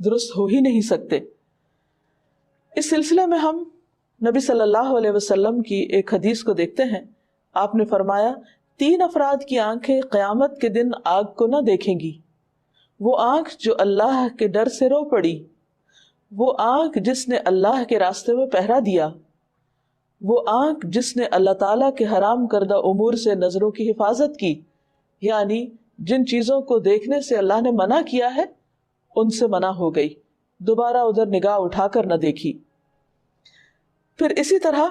درست ہو ہی نہیں سکتے۔ اس سلسلے میں ہم نبی صلی اللہ علیہ وسلم کی ایک حدیث کو دیکھتے ہیں۔ آپ نے فرمایا 3 افراد کی آنکھیں قیامت کے دن آگ کو نہ دیکھیں گی۔ وہ آنکھ جو اللہ کے ڈر سے رو پڑی، وہ آنکھ جس نے اللہ کے راستے میں پہرا دیا، وہ آنکھ جس نے اللہ تعالیٰ کے حرام کردہ امور سے نظروں کی حفاظت کی، یعنی جن چیزوں کو دیکھنے سے اللہ نے منع کیا ہے ان سے منع ہو گئی، دوبارہ ادھر نگاہ اٹھا کر نہ دیکھی۔ پھر اسی طرح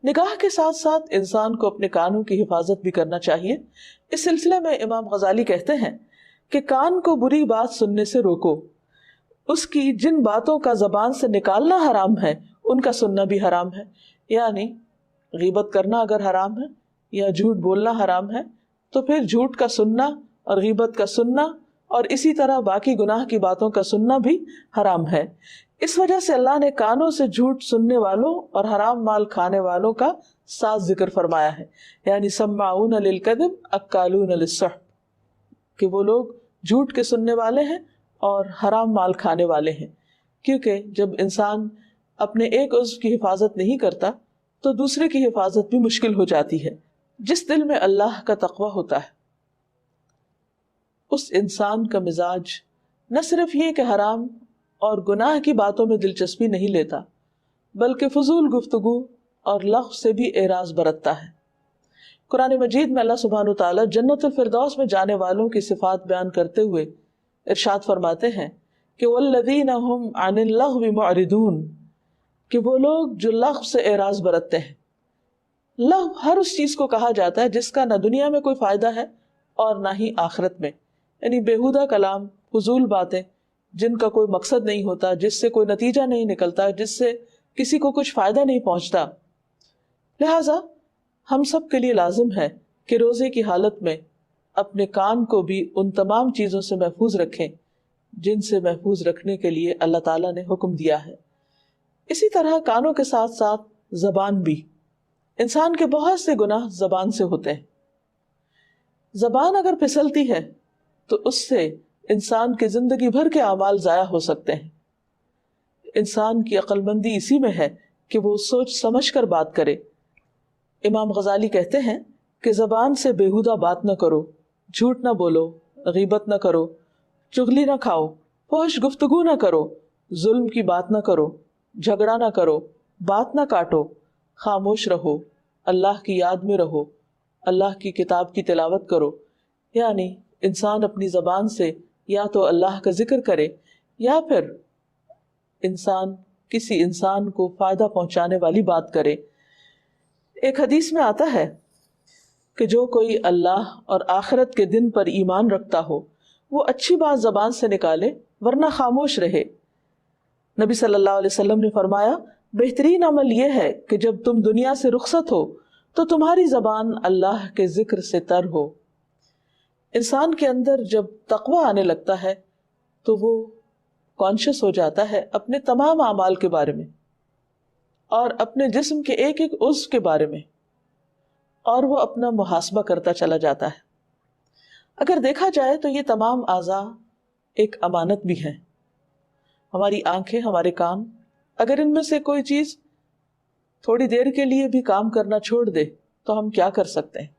نگاہ کے ساتھ ساتھ انسان کو اپنے کانوں کی حفاظت بھی کرنا چاہیے۔ اس سلسلے میں امام غزالی کہتے ہیں کہ کان کو بری بات سننے سے روکو، اس کی جن باتوں کا زبان سے نکالنا حرام ہے ان کا سننا بھی حرام ہے، یعنی غیبت کرنا اگر حرام ہے یا جھوٹ بولنا حرام ہے تو پھر جھوٹ کا سننا اور غیبت کا سننا اور اسی طرح باقی گناہ کی باتوں کا سننا بھی حرام ہے۔ اس وجہ سے اللہ نے کانوں سے جھوٹ سننے والوں اور حرام مال کھانے والوں کا ساتھ ذکر فرمایا ہے، یعنی سماعون للکذب اکالون للسحت، کہ وہ لوگ جھوٹ کے سننے والے ہیں اور حرام مال کھانے والے ہیں، کیونکہ جب انسان اپنے ایک عضو کی حفاظت نہیں کرتا تو دوسرے کی حفاظت بھی مشکل ہو جاتی ہے۔ جس دل میں اللہ کا تقوی ہوتا ہے اس انسان کا مزاج نہ صرف یہ کہ حرام اور گناہ کی باتوں میں دلچسپی نہیں لیتا، بلکہ فضول گفتگو اور لغو سے بھی اعراض برتتا ہے۔ قرآن مجید میں اللہ سبحانہ وتعالیٰ جنت الفردوس میں جانے والوں کی صفات بیان کرتے ہوئے ارشاد فرماتے ہیں کہ والذین هم عن اللغو معرضون، کہ وہ لوگ جو لغو سے اعراض برتتے ہیں۔ لغو ہر اس چیز کو کہا جاتا ہے جس کا نہ دنیا میں کوئی فائدہ ہے اور نہ ہی آخرت میں، یعنی بیہودہ کلام، فضول باتیں جن کا کوئی مقصد نہیں ہوتا، جس سے کوئی نتیجہ نہیں نکلتا، جس سے کسی کو کچھ فائدہ نہیں پہنچتا۔ لہٰذا ہم سب کے لیے لازم ہے کہ روزے کی حالت میں اپنے کان کو بھی ان تمام چیزوں سے محفوظ رکھیں جن سے محفوظ رکھنے کے لیے اللہ تعالیٰ نے حکم دیا ہے۔ اسی طرح کانوں کے ساتھ ساتھ زبان بھی، انسان کے بہت سے گناہ زبان سے ہوتے ہیں۔ زبان اگر پھسلتی ہے تو اس سے انسان کی زندگی بھر کے اعمال ضائع ہو سکتے ہیں۔ انسان کی عقل مندی اسی میں ہے کہ وہ سوچ سمجھ کر بات کرے۔ امام غزالی کہتے ہیں کہ زبان سے بیہودہ بات نہ کرو، جھوٹ نہ بولو، غیبت نہ کرو، چغلی نہ کھاؤ، فحش گفتگو نہ کرو، ظلم کی بات نہ کرو، جھگڑا نہ کرو، بات نہ کاٹو، خاموش رہو، اللہ کی یاد میں رہو، اللہ کی کتاب کی تلاوت کرو۔ یعنی انسان اپنی زبان سے یا تو اللہ کا ذکر کرے یا پھر انسان کسی انسان کو فائدہ پہنچانے والی بات کرے۔ ایک حدیث میں آتا ہے کہ جو کوئی اللہ اور آخرت کے دن پر ایمان رکھتا ہو وہ اچھی بات زبان سے نکالے ورنہ خاموش رہے۔ نبی صلی اللہ علیہ وسلم نے فرمایا بہترین عمل یہ ہے کہ جب تم دنیا سے رخصت ہو تو تمہاری زبان اللہ کے ذکر سے تر ہو۔ انسان کے اندر جب تقوی آنے لگتا ہے تو وہ کانشیس ہو جاتا ہے اپنے تمام اعمال کے بارے میں اور اپنے جسم کے ایک ایک عضو کے بارے میں، اور وہ اپنا محاسبہ کرتا چلا جاتا ہے۔ اگر دیکھا جائے تو یہ تمام اعضاء ایک امانت بھی ہیں۔ ہماری آنکھیں، ہمارے کان، اگر ان میں سے کوئی چیز تھوڑی دیر کے لیے بھی کام کرنا چھوڑ دے تو ہم کیا کر سکتے ہیں؟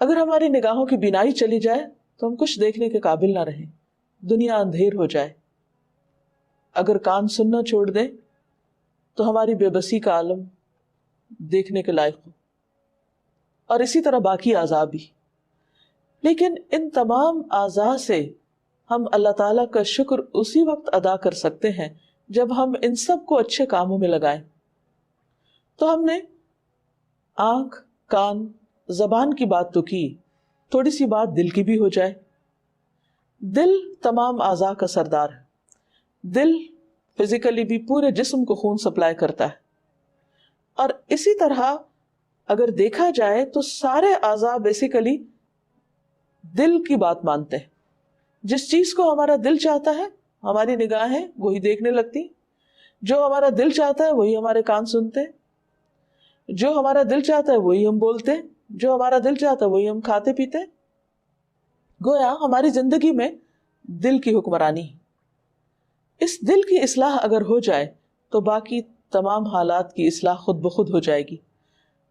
اگر ہماری نگاہوں کی بینائی چلی جائے تو ہم کچھ دیکھنے کے قابل نہ رہیں، دنیا اندھیر ہو جائے۔ اگر کان سننا چھوڑ دیں تو ہماری بے بسی کا عالم دیکھنے کے لائق ہو، اور اسی طرح باقی اعضاء بھی۔ لیکن ان تمام اعضاء سے ہم اللہ تعالیٰ کا شکر اسی وقت ادا کر سکتے ہیں جب ہم ان سب کو اچھے کاموں میں لگائیں۔ تو ہم نے آنکھ، کان، زبان کی بات تو کی، تھوڑی سی بات دل کی بھی ہو جائے۔ دل تمام اعضاء کا سردار ہے۔ دل فزیکلی بھی پورے جسم کو خون سپلائی کرتا ہے، اور اسی طرح اگر دیکھا جائے تو سارے اعضاء بیسیکلی دل کی بات مانتے ہیں۔ جس چیز کو ہمارا دل چاہتا ہے ہماری نگاہیں وہی دیکھنے لگتی، جو ہمارا دل چاہتا ہے وہی ہمارے کان سنتے، جو ہمارا دل چاہتا ہے وہی ہم بولتے، جو ہمارا دل چاہتا ہے وہی ہم کھاتے پیتے۔ گویا ہماری زندگی میں دل کی حکمرانی ہے۔ اس دل کی اصلاح اگر ہو جائے تو باقی تمام حالات کی اصلاح خود بخود ہو جائے گی۔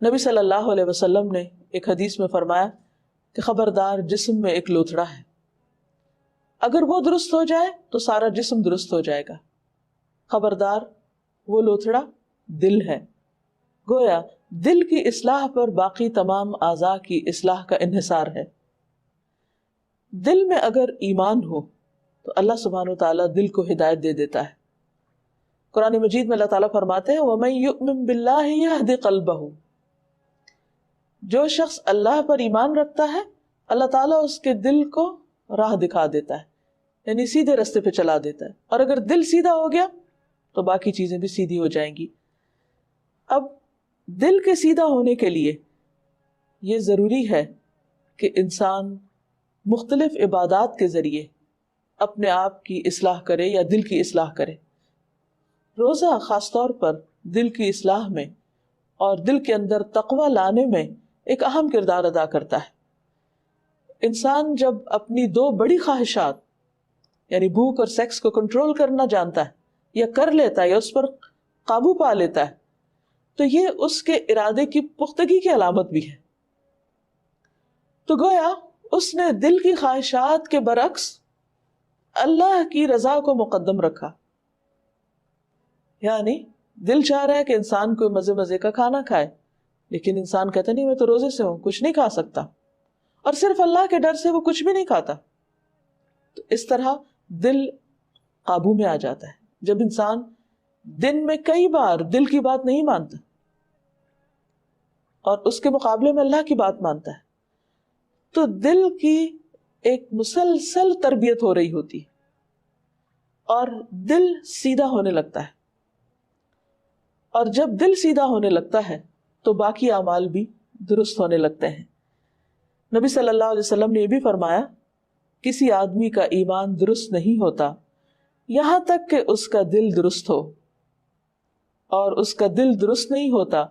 نبی صلی اللہ علیہ وسلم نے ایک حدیث میں فرمایا کہ خبردار جسم میں ایک لوتھڑا ہے، اگر وہ درست ہو جائے تو سارا جسم درست ہو جائے گا۔ خبردار وہ لوتھڑا دل ہے۔ گویا دل کی اصلاح پر باقی تمام اعضاء کی اصلاح کا انحصار ہے۔ دل میں اگر ایمان ہو تو اللہ سبحانہ و تعالیٰ دل کو ہدایت دے دیتا ہے۔ قرآن مجید میں اللہ تعالیٰ فرماتے ہیں وَمَن يُؤْمِن بِاللَّهِ يَهْدِ قَلْبَهُ، جو شخص اللہ پر ایمان رکھتا ہے اللہ تعالیٰ اس کے دل کو راہ دکھا دیتا ہے، یعنی سیدھے رستے پہ چلا دیتا ہے، اور اگر دل سیدھا ہو گیا تو باقی چیزیں بھی سیدھی ہو جائیں گی۔ اب دل کے سیدھا ہونے کے لیے یہ ضروری ہے کہ انسان مختلف عبادات کے ذریعے اپنے آپ کی اصلاح کرے یا دل کی اصلاح کرے۔ روزہ خاص طور پر دل کی اصلاح میں اور دل کے اندر تقوی لانے میں ایک اہم کردار ادا کرتا ہے۔ انسان جب اپنی دو بڑی خواہشات یعنی بھوک اور سیکس کو کنٹرول کرنا جانتا ہے یا کر لیتا ہے یا اس پر قابو پا لیتا ہے تو یہ اس کے ارادے کی پختگی کی علامت بھی ہے۔ تو گویا اس نے دل کی خواہشات کے برعکس اللہ کی رضا کو مقدم رکھا، یعنی دل چاہ رہا ہے کہ انسان کوئی مزے مزے کا کھانا کھائے، لیکن انسان کہتا نہیں میں تو روزے سے ہوں، کچھ نہیں کھا سکتا، اور صرف اللہ کے ڈر سے وہ کچھ بھی نہیں کھاتا۔ تو اس طرح دل قابو میں آ جاتا ہے جب انسان دن میں کئی بار دل کی بات نہیں مانتا اور اس کے مقابلے میں اللہ کی بات مانتا ہے، تو دل کی ایک مسلسل تربیت ہو رہی ہوتی ہے اور دل سیدھا ہونے لگتا ہے، اور جب دل سیدھا ہونے لگتا ہے تو باقی اعمال بھی درست ہونے لگتے ہیں۔ نبی صلی اللہ علیہ وسلم نے یہ بھی فرمایا کسی آدمی کا ایمان درست نہیں ہوتا یہاں تک کہ اس کا دل درست ہو، اور اس کا دل درست نہیں ہوتا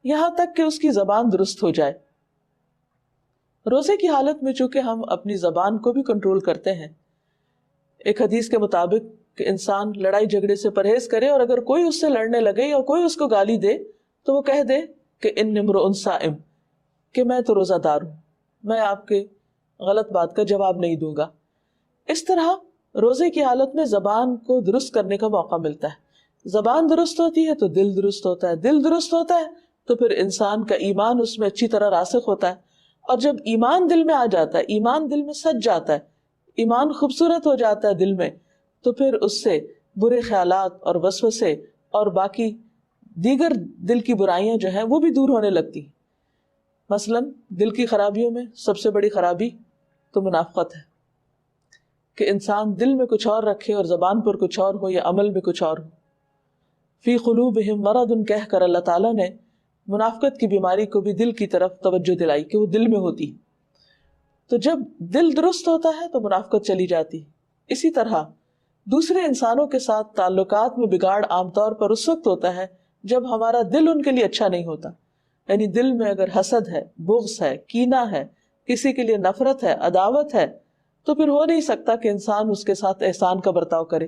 یہاں تک کہ اس کی زبان درست ہو جائے۔ روزے کی حالت میں چونکہ ہم اپنی زبان کو بھی کنٹرول کرتے ہیں، ایک حدیث کے مطابق کہ انسان لڑائی جھگڑے سے پرہیز کرے، اور اگر کوئی اس سے لڑنے لگے یا کوئی اس کو گالی دے تو وہ کہہ دے کہ ان امرؤ صائم، کہ میں تو روزہ دار ہوں، میں آپ کے غلط بات کا جواب نہیں دوں گا۔ اس طرح روزے کی حالت میں زبان کو درست کرنے کا موقع ملتا ہے۔ زبان درست ہوتی ہے تو دل درست ہوتا ہے، دل درست ہوتا ہے تو پھر انسان کا ایمان اس میں اچھی طرح راسخ ہوتا ہے، اور جب ایمان دل میں آ جاتا ہے، ایمان دل میں سج جاتا ہے، ایمان خوبصورت ہو جاتا ہے دل میں، تو پھر اس سے برے خیالات اور وسوسے اور باقی دیگر دل کی برائیاں جو ہیں وہ بھی دور ہونے لگتی ہیں۔ مثلا دل کی خرابیوں میں سب سے بڑی خرابی تو منافقت ہے، کہ انسان دل میں کچھ اور رکھے اور زبان پر کچھ اور ہو یا عمل میں کچھ اور ہو۔ فی قلوبہم مرض کہہ کر اللہ تعالیٰ نے منافقت کی بیماری کو بھی دل کی طرف توجہ دلائی کہ وہ دل میں ہوتی ہے۔ تو جب دل درست ہوتا ہے تو منافقت چلی جاتی۔ اسی طرح دوسرے انسانوں کے ساتھ تعلقات میں بگاڑ عام طور پر اس وقت ہوتا ہے جب ہمارا دل ان کے لیے اچھا نہیں ہوتا، یعنی دل میں اگر حسد ہے، بغض ہے، کینہ ہے، کسی کے لیے نفرت ہے، عداوت ہے، تو پھر ہو نہیں سکتا کہ انسان اس کے ساتھ احسان کا برتاؤ کرے۔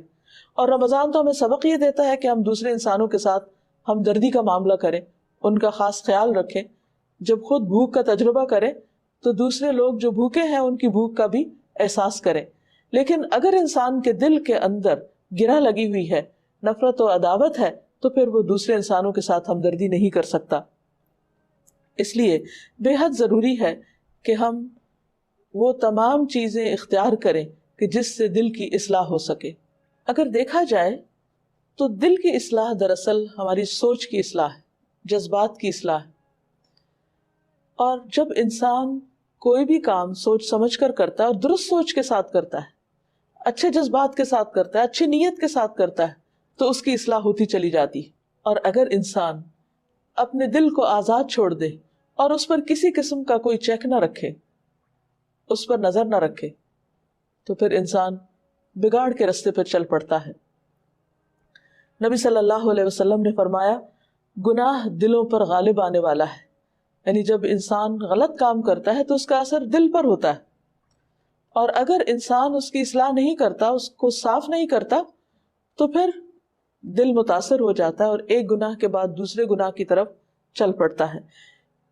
اور رمضان تو ہمیں سبق یہ دیتا ہے کہ ہم دوسرے انسانوں کے ساتھ ہمدردی کا معاملہ کریں، ان کا خاص خیال رکھیں۔ جب خود بھوک کا تجربہ کریں تو دوسرے لوگ جو بھوکے ہیں ان کی بھوک کا بھی احساس کریں۔ لیکن اگر انسان کے دل کے اندر گرہ لگی ہوئی ہے، نفرت و عداوت ہے، تو پھر وہ دوسرے انسانوں کے ساتھ ہمدردی نہیں کر سکتا۔ اس لیے بے حد ضروری ہے کہ ہم وہ تمام چیزیں اختیار کریں کہ جس سے دل کی اصلاح ہو سکے۔ اگر دیکھا جائے تو دل کی اصلاح دراصل ہماری سوچ کی اصلاح ہے، جذبات کی اصلاح ہے، اور جب انسان کوئی بھی کام سوچ سمجھ کر کرتا ہے اور درست سوچ کے ساتھ کرتا ہے، اچھے جذبات کے ساتھ کرتا ہے، اچھی نیت کے ساتھ کرتا ہے، تو اس کی اصلاح ہوتی چلی جاتی ہے۔ اور اگر انسان اپنے دل کو آزاد چھوڑ دے اور اس پر کسی قسم کا کوئی چیک نہ رکھے، اس پر نظر نہ رکھے، تو پھر انسان بگاڑ کے رستے پر چل پڑتا ہے۔ نبی صلی اللہ علیہ وسلم نے فرمایا گناہ دلوں پر غالب آنے والا ہے، یعنی جب انسان غلط کام کرتا ہے تو اس کا اثر دل پر ہوتا ہے، اور اگر انسان اس کی اصلاح نہیں کرتا، اس کو صاف نہیں کرتا، تو پھر دل متاثر ہو جاتا ہے اور ایک گناہ کے بعد دوسرے گناہ کی طرف چل پڑتا ہے۔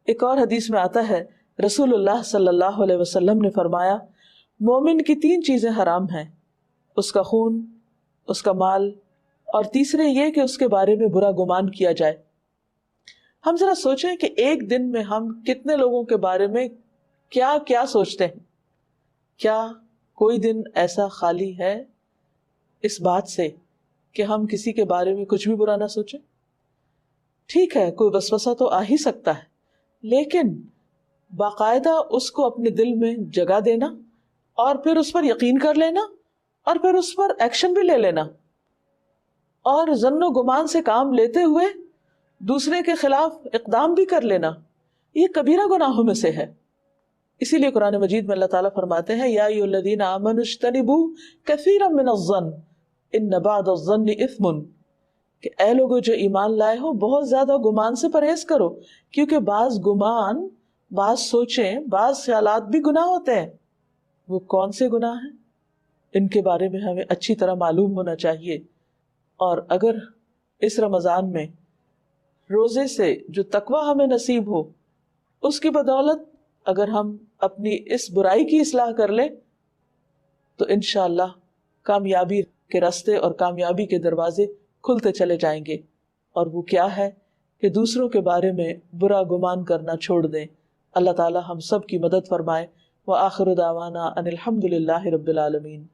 ایک اور حدیث میں آتا ہے، رسول اللہ صلی اللہ علیہ وسلم نے فرمایا، مومن کی 3 چیزیں حرام ہیں، اس کا خون، اس کا مال، اور تیسرے یہ کہ اس کے بارے میں برا گمان کیا جائے۔ ہم ذرا سوچیں کہ ایک دن میں ہم کتنے لوگوں کے بارے میں کیا کیا سوچتے ہیں۔ کیا کوئی دن ایسا خالی ہے اس بات سے کہ ہم کسی کے بارے میں کچھ بھی برا نہ سوچیں؟ ٹھیک ہے، کوئی وسوسہ تو آ ہی سکتا ہے، لیکن باقاعدہ اس کو اپنے دل میں جگہ دینا اور پھر اس پر یقین کر لینا اور پھر اس پر ایکشن بھی لے لینا اور ظن و گمان سے کام لیتے ہوئے دوسرے کے خلاف اقدام بھی کر لینا، یہ کبیرہ گناہوں میں سے ہے۔ اسی لیے قرآن مجید میں اللہ تعالیٰ فرماتے ہیں، یا ایھا الذین آمنوا اجتنبوا کثیرا من الظن ان بعض الظن اثم، کہ اے لوگو جو ایمان لائے ہو بہت زیادہ گمان سے پرہیز کرو، کیونکہ بعض گمان، بعض سوچیں، بعض خیالات بھی گناہ ہوتے ہیں۔ وہ کون سے گناہ ہیں ان کے بارے میں ہمیں اچھی طرح معلوم ہونا چاہیے، اور اگر اس رمضان میں روزے سے جو تقوی ہمیں نصیب ہو اس کی بدولت اگر ہم اپنی اس برائی کی اصلاح کر لیں تو انشاءاللہ کامیابی کے راستے اور کامیابی کے دروازے کھلتے چلے جائیں گے۔ اور وہ کیا ہے کہ دوسروں کے بارے میں برا گمان کرنا چھوڑ دیں۔ اللہ تعالی ہم سب کی مدد فرمائے۔ وآخر دعوانا ان الحمد للہ رب العالمین۔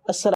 السلام